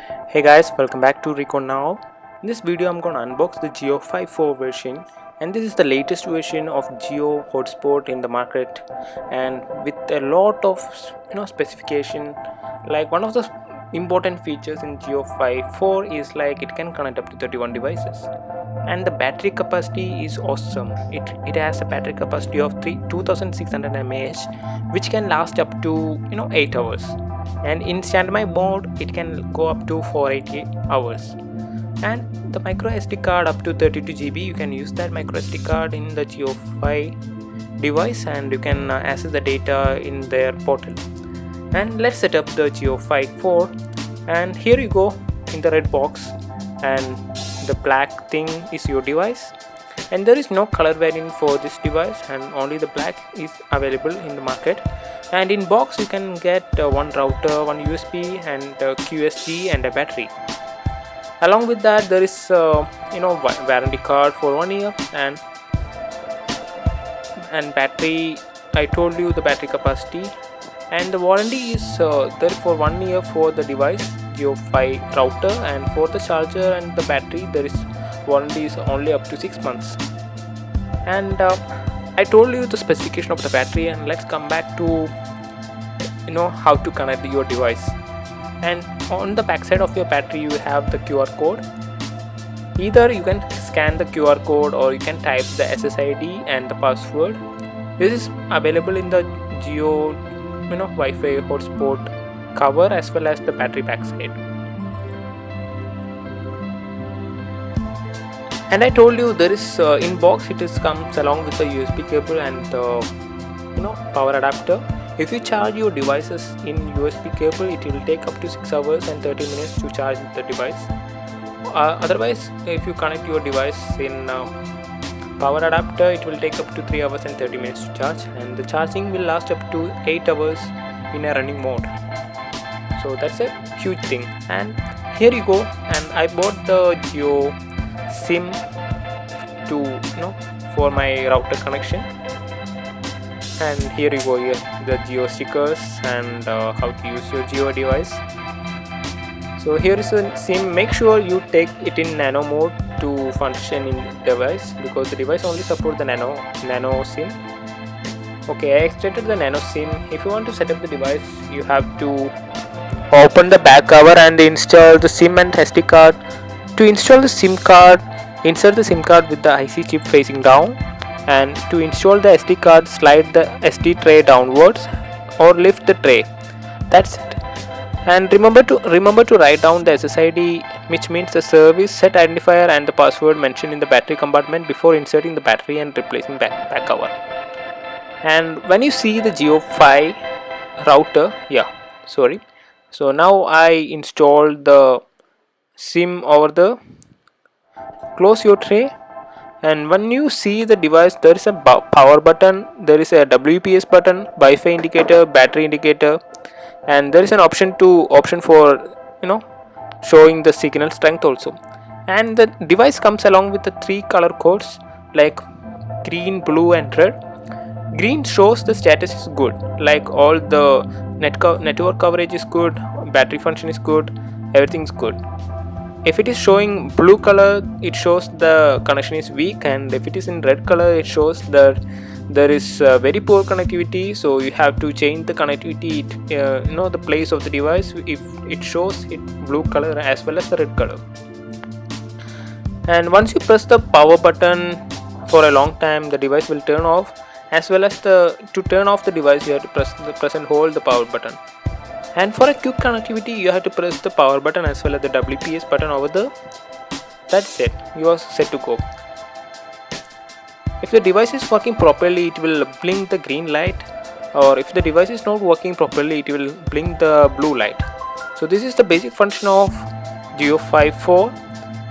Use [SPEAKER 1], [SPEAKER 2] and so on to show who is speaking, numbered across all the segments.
[SPEAKER 1] Hey guys, welcome back to Recode now. In this video I'm going to unbox the JIOFI 4 version, and this is the latest version of Jio Hotspot in the market, and with a lot of specification. Like one of the important features in JIOFI 4 is like it can connect up to 31 devices, and the battery capacity is awesome. It has a battery capacity of 2600 mAh, which can last up to 8 hours, and in standby mode it can go up to 480 hours. And the micro SD card up to 32 GB, you can use that micro SD card in the JIOFI device, and you can access the data in their portal. And let's set up the JIOFI 4, and here you go in the red box, and the black thing is your device, and there is no color variant for this device, and only the black is available in the market. And in box you can get one router, one USB, and QSG, and a battery. Along with that there is warranty card for 1 year, and battery. I told you the battery capacity, and the warranty is there for 1 year for the device JIOFI router, and for the charger and the battery there is warranty is only up to 6 months. And I told you the specification of the battery, and let's come back to how to connect your device. And on the back side of your battery you have the QR code. Either you can scan the QR code or you can type the SSID and the password. This is available in the Jio Wi-Fi hotspot cover as well as the battery backside. And I told you there is in box it comes along with the USB cable and the power adapter. If you charge your devices in USB cable, it will take up to 6 hours and 30 minutes to charge the device. Otherwise, if you connect your device in power adapter, it will take up to 3 hours and 30 minutes to charge, and the charging will last up to 8 hours in a running mode. So that's a huge thing. And here you go, and I bought the Jio SIM to for my router connection. And here you go, here the Jio stickers and how to use your Jio device. So here is a SIM. Make sure you take it in nano mode to function in device, because the device only supports the nano SIM. Okay, I extracted the nano SIM. If you want to set up the device, you have to open the back cover and install the SIM and SD card. To install the SIM card, insert the SIM card with the IC chip facing down, and to install the SD card, slide the SD tray downwards or lift the tray. That's it. And remember to write down the SSID, which means the service set identifier, and the password mentioned in the battery compartment before inserting the battery and replacing back cover. And when you see the JIOFI router, so now I installed the SIM over the close your tray. And when you see the device, there is a power button, there is a WPS button, Wi-Fi indicator, battery indicator, and there is an option for showing the signal strength also. And the device comes along with the 3 color codes like green, blue, and red. Green shows the status is good, like all the network coverage is good, battery function is good, everything is good. If it is showing blue color, it shows the connection is weak, and if it is in red color, it shows that there is very poor connectivity. So you have to change the connectivity, the place of the device if it shows it blue color as well as the red color. And once you press the power button for a long time, the device will turn off, as well as to turn off the device you have to press and hold the power button. And for a quick connectivity, you have to press the power button as well as the WPS button over there. That's it, you are set to go. If the device is working properly, it will blink the green light, or if the device is not working properly, it will blink the blue light. So this is the basic function of JIOFI 4.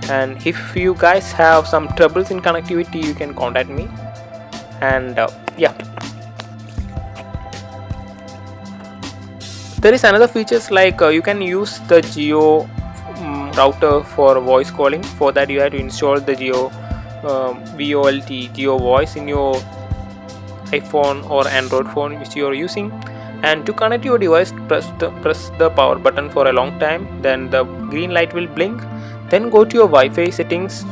[SPEAKER 1] And if you guys have some troubles in connectivity, you can contact me. And there is another features like you can use the Jio router for voice calling. For that you have to install the Jio VoLT Jio voice in your iPhone or Android phone which you are using. And to connect your device, press the power button for a long time, then the green light will blink. Then go to your Wi-Fi settings.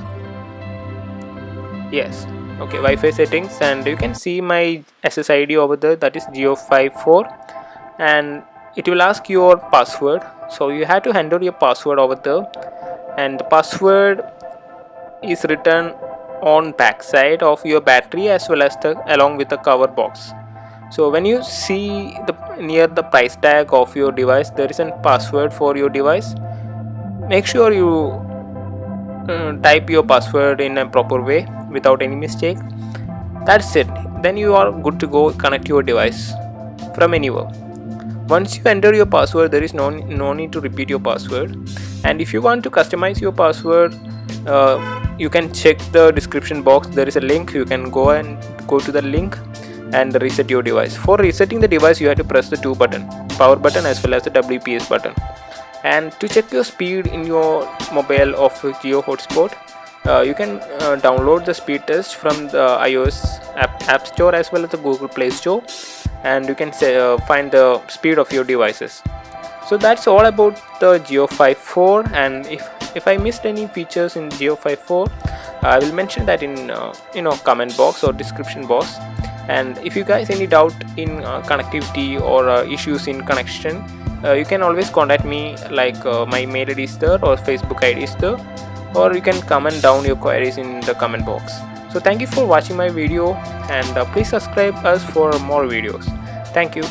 [SPEAKER 1] Yes, okay, Wi-Fi settings, and you can see my SSID over there, that is JIOFI 4, and it will ask your password. So you have to enter your password over there, and the password is written on back side of your battery as well as along with the cover box. So when you see near the price tag of your device, there is a password for your device. Make sure you type your password in a proper way without any mistake. That's it. Then you are good to go. Connect your device from anywhere. Once you enter your password, there is no need to repeat your password. And if you want to customize your password, you can check the description box. There is a link. You can go to the link and reset your device. For resetting the device, you have to press the two button, power button as well as the WPS button. And to check your speed in your mobile of Jio Hotspot, you can download the speed test from the iOS app store as well as the Google Play Store, and you can find the speed of your devices. So that's all about the JIOFI 4, and if I missed any features in JIOFI 4, I will mention that in comment box or description box. And if you guys any doubt in connectivity or issues in connection, you can always contact me, like my mail ID is there or Facebook ID is there, or you can comment down your queries in the comment box. So thank you for watching my video, and please subscribe us for more videos. Thank you.